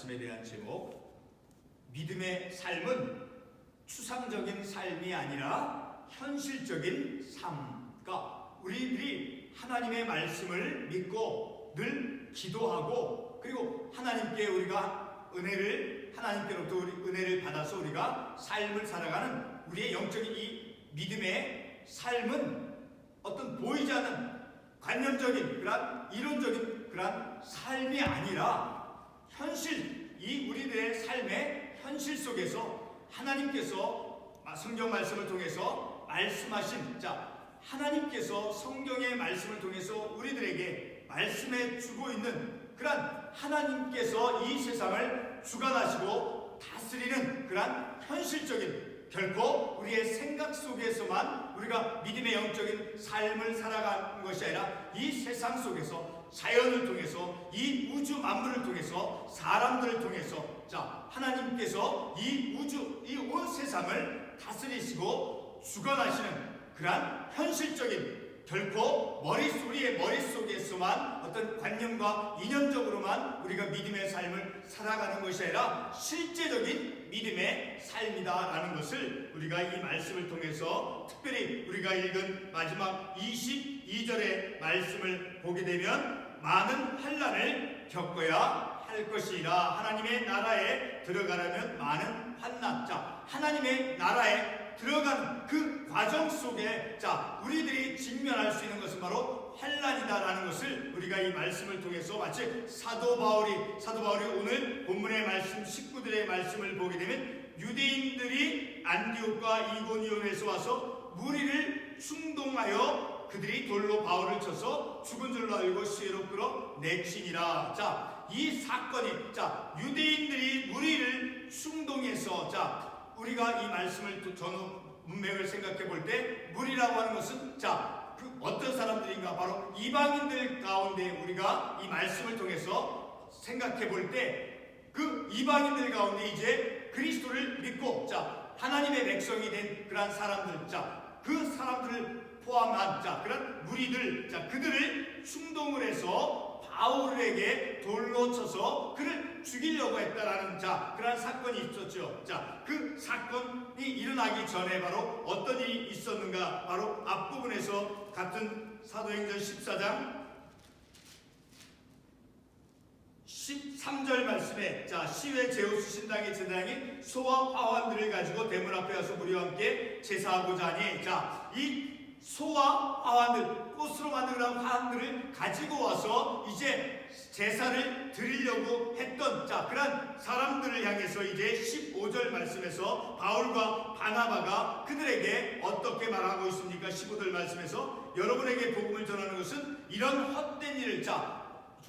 말씀에 대한 제목, 믿음의 삶은 추상적인 삶이 아니라 현실적인 삶. 그러니까 우리들이 하나님의 말씀을 믿고 늘 기도하고, 그리고 하나님께 우리가 하나님께로부터 은혜를 받아서 우리가 삶을 살아가는 우리의 영적인 이 믿음의 삶은 어떤 보이지 않는 관념적인 그런 이론적인 그런 삶이 아니라 현실, 이 우리들의 삶의 현실 속에서 하나님께서 성경 말씀을 통해서 말씀하신, 하나님께서 성경의 말씀을 통해서 우리들에게 말씀해 주고 있는 그런 하나님께서 이 세상을 주관하시고 다스리는 그런 현실적인, 결코 우리의 생각 속에서만 우리가 믿음의 영적인 삶을 살아가는 것이 아니라 이 세상 속에서, 자연을 통해서, 이 우주 만물을 통해서, 사람들을 통해서 하나님께서 이 우주, 이 온 세상을 다스리시고 주관하시는 그러한 현실적인, 결코 우리의 머릿속에서만 어떤 관념과 이념적으로만 우리가 믿음의 삶을 살아가는 것이 아니라 실제적인 믿음의 삶이다라는 것을 우리가 이 말씀을 통해서, 특별히 우리가 읽은 마지막 22절의 말씀을 보게 되면 많은 환난을 겪어야 할 것이라. 하나님의 나라에 들어가려면 많은 환난, 하나님의 나라에 들어가는 그 과정 속에 우리들이 직면할 수 있는 것은 바로 환난이다라는 것을 우리가 이 말씀을 통해서, 마치 사도 바울이 오늘 본문의 말씀 19절의 말씀을 보게 되면 유대인들이 안디옥과 이고니온에서 와서 무리를 충동하여 그들이 돌로 바울을 쳐서 죽은 줄로 알고 시외로 끌어 내치니라. 이 사건이, 유대인들이 무리를 충동해서, 우리가 이 말씀을 전후 문맥을 생각해 볼 때 무리라고 하는 것은 그 어떤 사람들인가, 바로 이방인들 가운데 우리가 이 말씀을 통해서 생각해 볼 때 그 이방인들 가운데 이제 그리스도를 믿고 하나님의 백성이 된 그런 사람들, 그 사람들을 포함한 그런 무리들, 그들을 충동을 해서 바울에게 돌로 쳐서 그를 죽이려고 했다라는 그런 사건이 있었죠. 그 사건이 일어나기 전에 바로 어떤 일이 있었는가? 바로 앞부분에서 같은 사도행전 14장 13절 말씀에, 시외 제우스 신당의 제사장이 소와 화환들을 가지고 대문 앞에 와서 무리와 함께 제사하고자 하니, 이 소와 화환들, 꽃으로 만든 그런 화환들을 가지고 와서 이제 제사를 드리려고 했던 그런 사람들을 향해서 이제 15절 말씀에서 바울과 바나바가 그들에게 어떻게 말하고 있습니까? 15절 말씀에서 여러분에게 복음을 전하는 것은 이런 헛된 일을,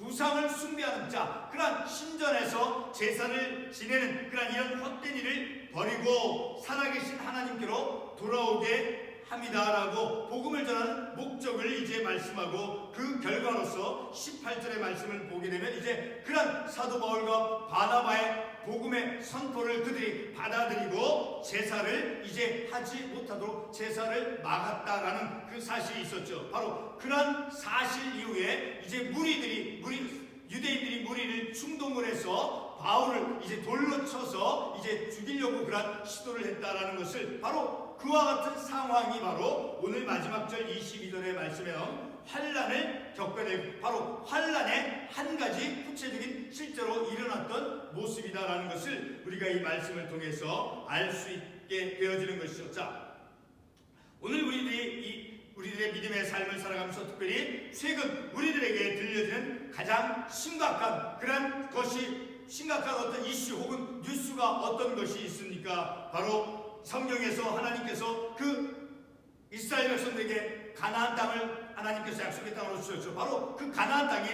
우상을 숭배하는 그런 신전에서 제사를 지내는 그런 이런 헛된 일을 버리고 살아계신 하나님께로 돌아오게 합니다라고 복음을 전하는 목적을 이제 말씀하고, 그 결과로서 18절의 말씀을 보게 되면 이제 그런 사도 바울과 바나바의 복음의 선포를 그들이 받아들이고 제사를 이제 하지 못하도록 제사를 막았다라는 그 사실이 있었죠. 바로 그런 사실 이후에 이제 유대인들이 무리를 충동을 해서 바울을 이제 돌로 쳐서 이제 죽이려고 그런 시도를 했다라는 것을, 바로 그와 같은 상황이 바로 오늘 마지막 절 22절의 말씀에 환난을 겪게 되고, 바로 환난의 한 가지 구체적인 실제로 일어났던 모습이다라는 것을 우리가 이 말씀을 통해서 알 수 있게 되어지는 것이죠. 오늘 우리들의 믿음의 삶을 살아가면서 특별히 최근 우리들에게 들려지는 가장 심각한 그런 것이, 심각한 어떤 이슈 혹은 뉴스가 어떤 것이 있습니까? 바로 성경에서 하나님께서 그 이스라엘 백성들에게 가나안 땅을 하나님께서 약속의 땅으로 주셨죠. 바로 그 가나안 땅이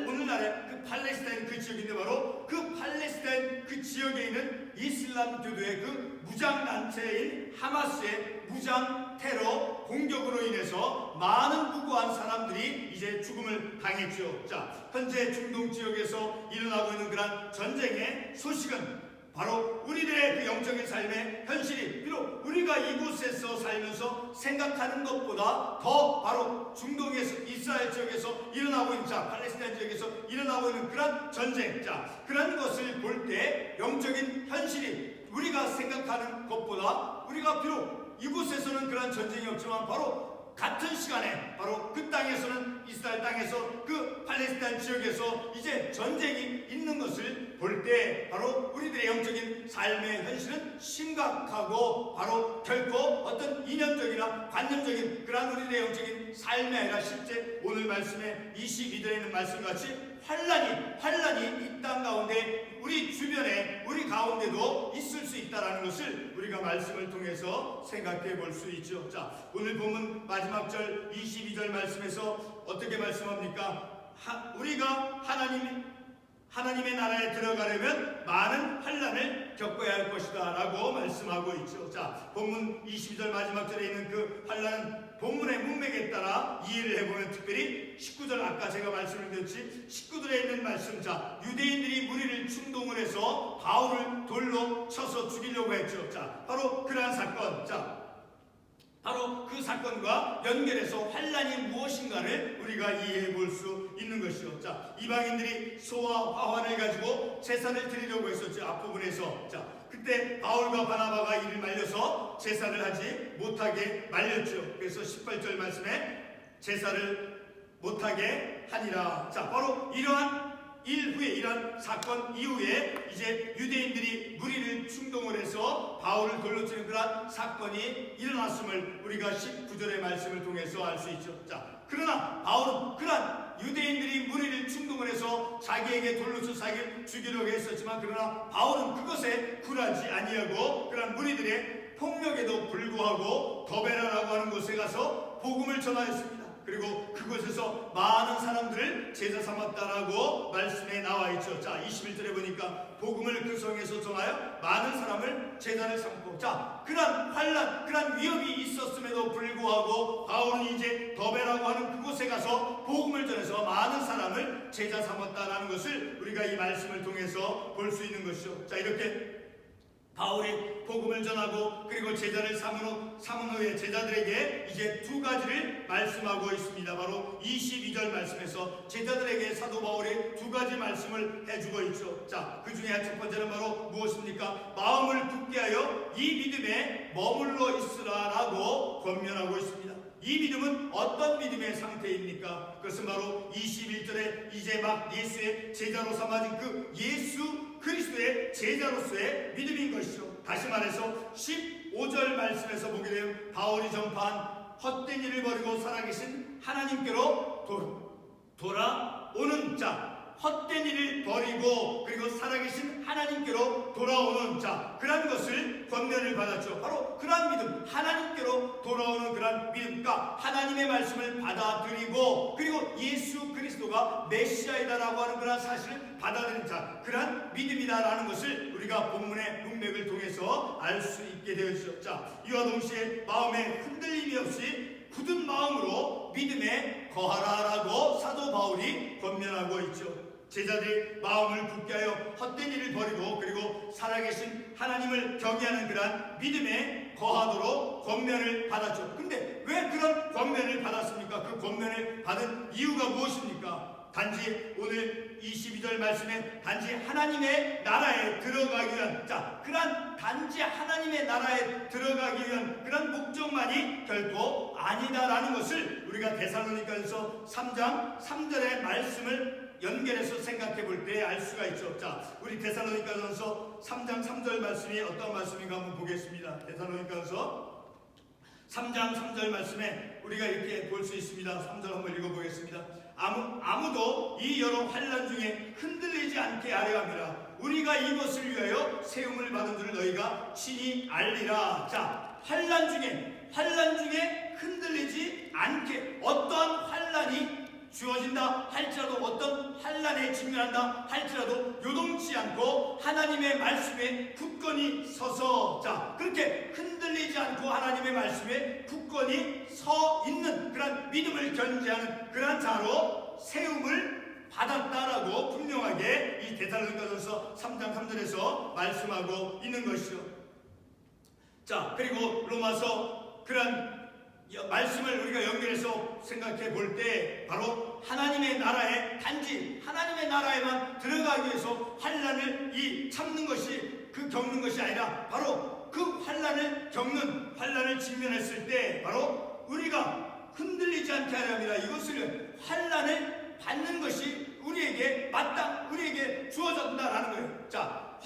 오늘날의 그 팔레스타인 그 지역인데, 바로 그 팔레스타인 그 지역에 있는 이슬람 교도의 그 무장단체인 하마스의 무장 테러 공격으로 인해서 많은 무고한 사람들이 이제 죽음을 당했죠. 현재 중동 지역에서 일어나고 있는 그런 전쟁의 소식은 바로 우리들의 그 영적인 삶의 현실이 비록 우리가 이곳에서 살면서 생각하는 것보다 더 바로 중동에서 이스라엘 지역에서 일어나고 있는 팔레스타인 지역에서 일어나고 있는 그런 전쟁 그런 것을 볼 때 영적인 현실이 우리가 생각하는 것보다 우리가 비록 이곳에서는 그런 전쟁이 없지만 바로 같은 시간에 바로 그 땅에서는 이스라엘 땅에서 그 팔레스타인 지역에서 이제 전쟁이 있는 것을 볼 때 바로 우리들의 영적인 삶의 현실은 심각하고 바로 결코 어떤 이념적이나 관념적인 그런 우리들의 영적인 삶이 아니라 실제 오늘 말씀에 22절에 있는 말씀같이 환란이 이 땅 가운데 우리 주변에 우리 가운데도 있을 수 있다라는 것을 우리가 말씀을 통해서 생각해 볼 수 있죠. 오늘 본문 마지막 절 22절 말씀에서 어떻게 말씀합니까? 우리가 하나님의 나라에 들어가려면 많은 환란을 겪어야 할 것이다 라고 말씀하고 있죠. 본문 22절 마지막 절에 있는 그 환란은 본문의 문맥에 따라 이해를 해보면 특별히 19절 아까 제가 말씀을 드렸지 19절에 있는 말씀 유대인들이 무리를 충동을 해서 바울을 돌로 쳐서 죽이려고 했죠. 바로 그러한 사건 바로 그 사건과 연결해서 환란이 무엇인가를 우리가 이해해 볼 수 있는 것이죠. 이방인들이 소와 화환을 가지고 제사를 드리려고 했었죠. 앞부분에서 그때 바울과 바나바가 이를 말려서 제사를 하지 못하게 말렸죠. 그래서 18절 말씀에 제사를 못하게 하니라. 바로 이러한 일 후에 이러한 사건 이후에 이제 유대인들이 무리를 충동을 해서 바울을 돌로 치는 그러한 사건이 일어났음을 우리가 19절의 말씀을 통해서 알 수 있죠. 그러나 바울은 그러한 유대인들이 무리를 충동을 해서 자기에게 돌로 쳐 자기를 죽이려고 했었지만 그러나 바울은 그것에 굴하지 아니하고 그러한 무리들의 폭력에도 불구하고 더베라라고 하는 곳에 가서 복음을 전하였습니다. 그리고 그곳에서 많은 사람들을 제자 삼았다라고 말씀에 나와 있죠. 21절에 보니까 복음을 그 성에서 전하여 많은 사람을 제자를 삼고 그런 환란, 그런 위협이 있었음에도 불구하고 바울은 이제 더베라고 하는 그곳에 가서 복음을 전해서 많은 사람을 제자 삼았다라는 것을 우리가 이 말씀을 통해서 볼 수 있는 것이죠. 이렇게 바울이 복음을 전하고 그리고 제자를 삼은 후에 제자들에게 이제 두 가지를 말씀하고 있습니다. 바로 22절 말씀에서 제자들에게 사도 바울이 두 가지 말씀을 해주고 있죠. 그 중에 첫 번째는 바로 무엇입니까? 마음을 굳게 하여 이 믿음에 머물러 있으라라고 권면하고 있습니다. 이 믿음은 어떤 믿음의 상태입니까? 그것은 바로 21절에 이제 막 예수의 제자로 삼아진 그 예수 그리스도의 제자로서의 믿음인 것이죠. 다시 말해서 15절 말씀에서 보게 되면 바울이 전파한 헛된 일을 버리고 살아계신 하나님께로 돌아오는 헛된 일을 버리고 그리고 살아계신 하나님께로 돌아오는 그런 것을 권면을 받았죠. 바로 그런 믿음, 하나님께로 돌아오는 그런 믿음과 하나님의 말씀을 받아들이고 그리고 예수 그리스도가 메시아이다라고 하는 그런 사실을 받아들인 그런 믿음이다라는 것을 우리가 본문의 문맥을 통해서 알 수 있게 되었죠. 이와 동시에 마음에 흔들림이 없이 굳은 마음으로 믿음에 거하라라고 사도 바울이 권면하고 있죠. 제자들이 마음을 굳게 하여 헛된 일을 버리고 그리고 살아계신 하나님을 경외하는 그러한 믿음에 거하도록 권면을 받았죠. 근데 왜 그런 권면을 받았습니까? 그 권면을 받은 이유가 무엇입니까? 단지 오늘 22절 말씀에 단지 하나님의 나라에 들어가기 위한 그런 단지 하나님의 나라에 들어가기 위한 그런 목적만이 결코 아니다라는 것을 우리가 데살로니가서 3장 3절의 말씀을 연결해서 생각해 볼 때 알 수가 있죠. 우리 데살로니가전서 3장 3절 말씀이 어떤 말씀인가 한번 보겠습니다. 데살로니가전서 3장 3절 말씀에 우리가 이렇게 볼 수 있습니다. 3절 한번 읽어보겠습니다. 아무도 이 여러 환난 중에 흔들리지 않게 하려 함이라. 우리가 이것을 위하여 세움을 받은 줄 너희가 친히 알리라. 환난 중에 흔들리지 않게 어떠한 환난이 주어진다 할지라도 어떤 환난에 직면한다 할지라도 요동치 않고 하나님의 말씀에 굳건히 서서 그렇게 흔들리지 않고 하나님의 말씀에 굳건히 서 있는 그런 믿음을 견지하는 그런 자로 세움을 받았다라고 분명하게 이 이 데살로니가전서 3장 3절에서 말씀하고 있는 것이죠. 자, 그리고 로마서 그런 말씀을 우리가 연결해서 생각해 볼 때 바로 하나님의 나라에 단지 하나님의 나라에만 들어가기 위해서 환난을 참는 것이 겪는 것이 아니라 바로 그 환난을 직면했을 때 바로 우리가 흔들리지 않게 하려 합니다. 이것을 환난을 받는 것이 우리에게 우리에게 주어졌다라는 거예요. 자,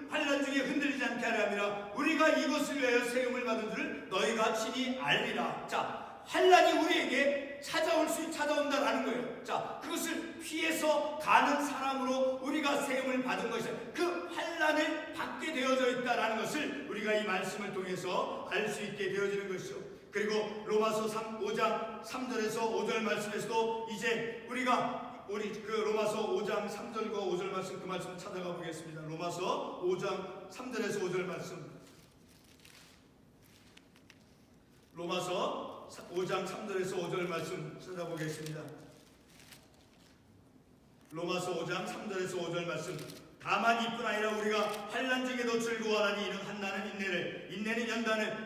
환난 중에 흔들리지 않게 하려 합니다. 우리가 이것을 위하여 세움을 받은 줄을 너희가 친히 알리라. 자, 환난이 우리에게 찾아온다라는 거예요. 자, 그것을 피해서 가는 사람으로 우리가 세움을 받은 것이다. 그 환난을 받게 되어져 있다라는 것을 우리가 이 말씀을 통해서 알 수 있게 되어지는 것이죠. 그리고 로마서 5장 3절에서 5절 말씀에서도 이제 우리 그 로마서 5장 3절과 5절 말씀 그 말씀 찾아가 보겠습니다. 로마서 5장 3절에서 5절 말씀. 로마서 5장 3절에서 5절 말씀 찾아보겠습니다. 로마서 5장 3절에서 5절 말씀. 다만 이뿐 아니라 우리가 환난 중에도 즐거워하니 이는 한나는 인내를, 인내는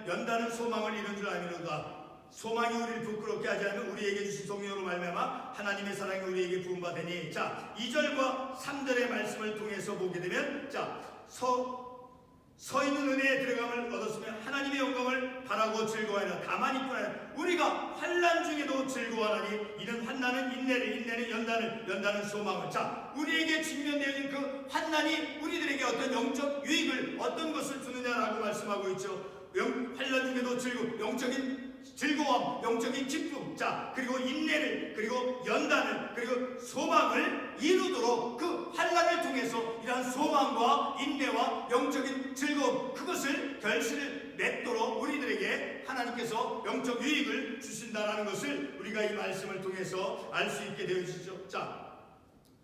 연단은 소망을 이룬 줄 알미로다. 소망이 우리를 부끄럽게 하지 않으면 우리에게 주신 성령으로 말미암아 하나님의 사랑이 우리에게 부음바 되니. 자, 2절과 3절의 말씀을 통해서 보게 되면 서 있는 은혜에 들어감을 얻었으며 하나님의 영광을 바라고 즐거워하라. 다만 이뿐 아니라 우리가 환난 중에도 즐거워하니 이는 환난은 인내는 연단은 소망을. 자, 우리에게 직면되어진 그 환난이 우리들에게 어떤 영적 유익을 어떤 것을 주느냐라고 말씀하고 있죠. 환난 중에도 영적인 즐거움, 영적인 기쁨, 자, 그리고 인내를, 그리고 연단을, 그리고 소망을 이루도록 그 환난을 통해서 이러한 소망과 인내와 영적인 즐거움, 그것을 결실을 맺도록 우리들에게 하나님께서 영적 유익을 주신다라는 것을 우리가 이 말씀을 통해서 알 수 있게 되어지죠. 자,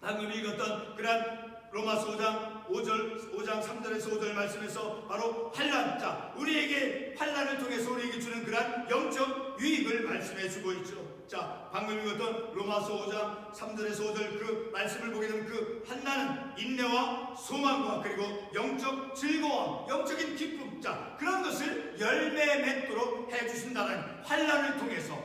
방금 읽었던 그러한 로마서 5장 3절에서 5절 말씀에서 바로 환난, 자, 우리에게 환난을 통해서 우리에게 주는 그러한 영적 유익을 말씀해 주고 있죠. 자, 방금 읽었던 로마서 5장 3절에서 5절 그 말씀을 보게 되면 그 환난은 인내와 소망과 그리고 영적 즐거움, 영적인 기쁨, 자, 그런 것을 열매 맺도록 해 주신다는 환난을 통해서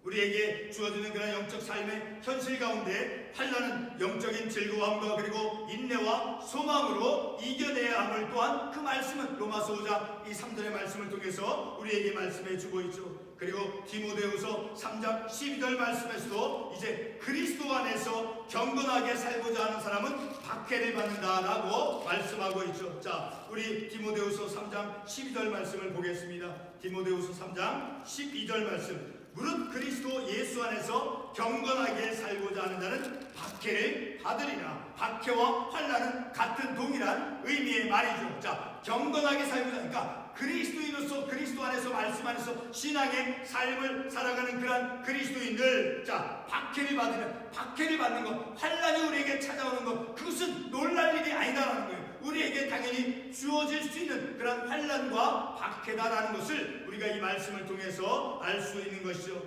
우리에게 주어지는 그런 영적 삶의 현실 가운데 환난은 영적인 즐거움과 그리고 인내와 소망으로 이겨내야 함을 또한 그 말씀은 로마서 5장 이 3절의 말씀을 통해서 우리에게 말씀해 주고 있죠. 그리고 디모데후서 3장 12절 말씀에서도 이제 그리스도 안에서 경건하게 살고자 하는 사람은 박해를 받는다라고 말씀하고 있죠. 자, 우리 디모데후서 3장 12절 말씀을 보겠습니다. 디모데후서 3장 12절 말씀. 무릇 그리스도 예수 안에서 경건하게 살고자 하는 자는 박해를 받으리라. 박해와 환난은 같은 동일한 의미의 말이죠. 자, 경건하게 살고자 하니까 그리스도인으로서 그리스도 안에서 말씀 안에서 신앙의 삶을 살아가는 그런 그리스도인들, 자, 박해를 받는 것, 환난이 우리에게 찾아오는 것, 그것은 놀랄 일이 아니다라는 거예요. 우리에게 당연히 주어질 수 있는 그런 환난과 박해다라는 것을 우리가 이 말씀을 통해서 알 수 있는 것이죠.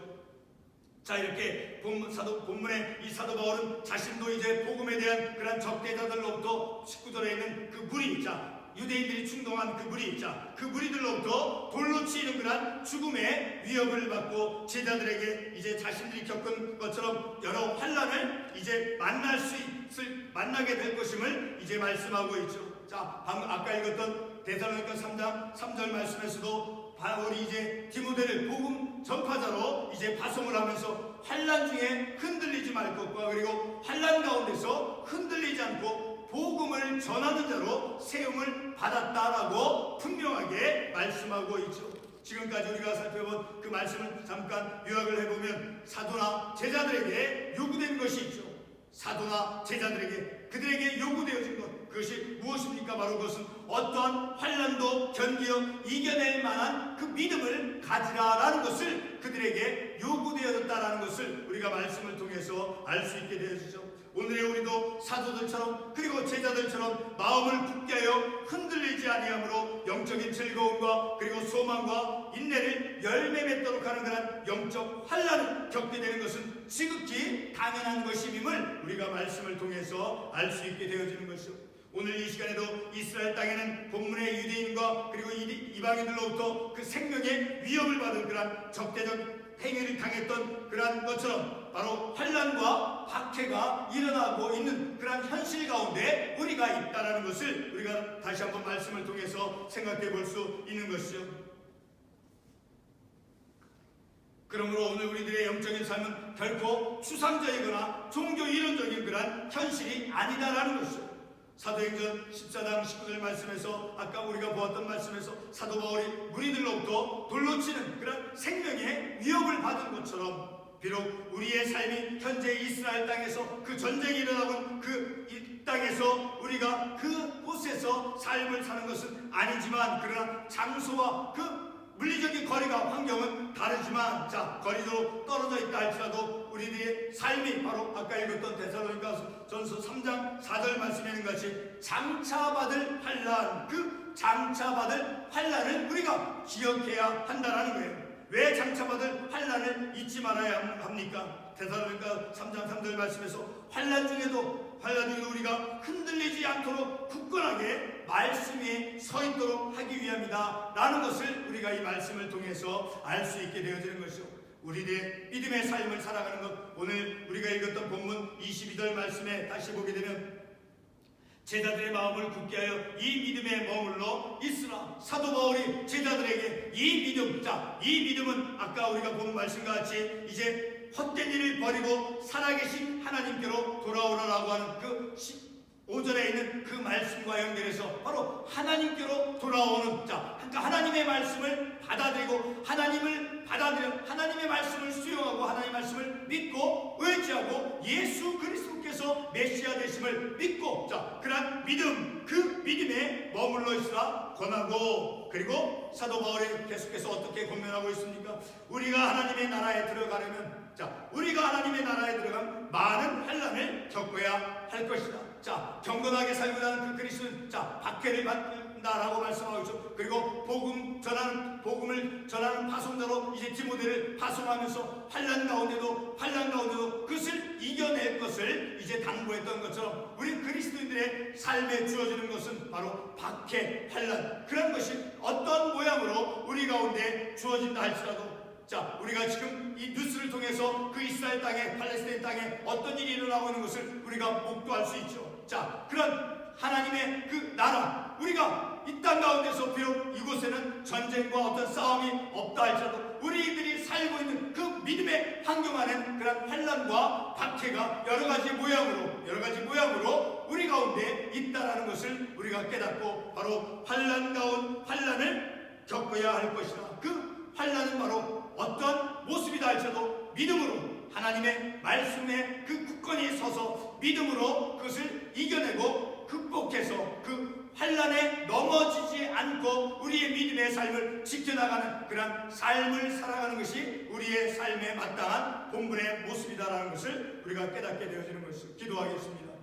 자, 이렇게 본문의 이 사도 바울은 자신도 이제 복음에 대한 그런 적대자들로부터 19절에 있는 그 무리, 자, 유대인들이 충동한 그 무리, 자, 그 무리들로부터 돌로 치이는 그런 죽음의 위협을 받고 제자들에게 이제 자신들이 겪은 것처럼 여러 환난을 이제 만나게 될 것임을 이제 말씀하고 있죠. 자, 방금 아까 읽었던 데살로니가 3장 3절 말씀에서도 바울이 이제 디모데를 복음 전파자로 이제 파송을 하면서 환난 중에 흔들리지 말 것과 그리고 환난 가운데서 흔들리지 않고 복음을 전하는 자로 세움을 받았다라고 분명하게 말씀하고 있죠. 지금까지 우리가 살펴본 그 말씀을 잠깐 요약을 해보면 사도나 제자들에게 요구된 것이 있죠. 사도나 제자들에게 그들에게 요구되어진 것, 그것이 무엇입니까? 바로 그것은 어떠한 환난도 견디어 이겨낼 만한 그 믿음을 가지라라는 것을 그들에게 요구되어졌다라는 것을 우리가 말씀을 통해서 알 수 있게 되어지죠. 오늘의 우리도 사도들처럼 그리고 그리고 제자들처럼 마음을 굳게 하여 흔들리지 아니함으로 영적인 즐거움과 그리고 소망과 인내를 열매 맺도록 하는 그런 영적 환난을 겪게 되는 것은 지극히 당연한 것임을 우리가 말씀을 통해서 알 수 있게 되어지는 것이죠. 오늘 이 시간에도 이스라엘 땅에는 본문의 유대인과 그리고 이방인들로부터 그 생명의 위협을 받은 그러한 적대적 행위를 당했던 그러한 것처럼 바로 환난과 박해가 일어나고 있는 그러한 현실 가운데 우리가 있다라는 것을 우리가 다시 한번 말씀을 통해서 생각해 볼 수 있는 것이죠. 그러므로 오늘 우리들의 영적인 삶은 결코 추상적이거나 종교 이론적인 그러한 현실이 아니다라는 것이죠. 사도행전 14장 19절 말씀에서 아까 우리가 보았던 말씀에서 사도 바울이 무리들로부터 돌로 치는 그런 생명의 위협을 받은 것처럼 비록 우리의 삶이 현재 이스라엘 땅에서 그 전쟁이 일어나고 그 이 땅에서 우리가 그곳에서 삶을 사는 것은 아니지만 그러나 장소와 그 물리적인 거리가 환경은 다르지만 거리도 떨어져 있다 할지라도 우리들의 삶이 바로 아까 읽었던 데살로니가 전서 3장 4절 말씀에 있는 같이 장차받을 환난, 그 장차받을 환난을 우리가 기억해야 한다는 거예요. 왜 장차받을 환난을 잊지 말아야 합니까? 데살로니가 3장 3절 말씀에서 환난 중에도 우리가 흔들리지 않도록 굳건하게 말씀 위에 서 있도록 하기 위함이다 라는 것을 우리가 이 말씀을 통해서 알 수 있게 되어지는 것이죠. 우리의 믿음의 삶을 살아가는 것, 오늘 우리가 읽었던 본문 22절 말씀에 다시 보게 되면 제자들의 마음을 굳게 하여 이 믿음에 머물러 있으라. 사도 바울이 제자들에게 이 믿음은 아까 우리가 본 말씀과 같이 이제 헛된 일을 버리고 살아계신 하나님께로 돌아오라라고 하는 그 5절에 있는 그 말씀과 연결해서 바로 하나님께로 돌아오는 그러니까 하나님의 말씀을 받아들이고 하나님의 말씀을 수용하고 하나님의 말씀을 믿고 의지하고 예수 그리스도께서 메시아 되심을 믿고 그러한 믿음, 그 믿음에 머물러 있으라 권하고, 그리고 사도 바울이 계속해서 어떻게 권면하고 있습니까? 우리가 하나님의 나라에 들어가려면 우리가 하나님의 나라에 들어가면 많은 환난을 겪어야 할 것이다. 경건하게 살고자 하는 그 그리스도는 박해를 받는다라고 말씀하고 있죠. 그리고 복음을 전하는 파송자로 이제 디모데를 파송하면서 환난 가운데도 그것을 이겨낼 것을 이제 당부했던 것처럼 우리 그리스도인들의 삶에 주어지는 것은 바로 박해, 환난, 그런 것이 어떤 모양으로 우리 가운데 주어진다 할지라도 우리가 지금 이 뉴스를 통해서 그 이스라엘 땅에, 팔레스타인 땅에 어떤 일이 일어나고 있는 것을 우리가 목도할 수 있죠. 그런 하나님의 그 나라, 우리가 이 땅 가운데서 비록 이곳에는 전쟁과 어떤 싸움이 없다 할지라도 우리들이 살고 있는 그 믿음의 환경 안에는 그런 환난과 박해가 여러 가지 모양으로 우리 가운데 있다라는 것을 우리가 깨닫고 바로 환난을 겪어야 할 것이다. 그 환난은 바로 어떤 모습이다 할지라도 믿음으로 하나님의 말씀에 그 굳건히 서서 믿음으로 그것을 이겨내고 극복해서 그 환난에 넘어지지 않고 우리의 믿음의 삶을 지켜나가는 그런 삶을 살아가는 것이 우리의 삶에 마땅한 본분의 모습이다라는 것을 우리가 깨닫게 되어지는 것을 기도하겠습니다.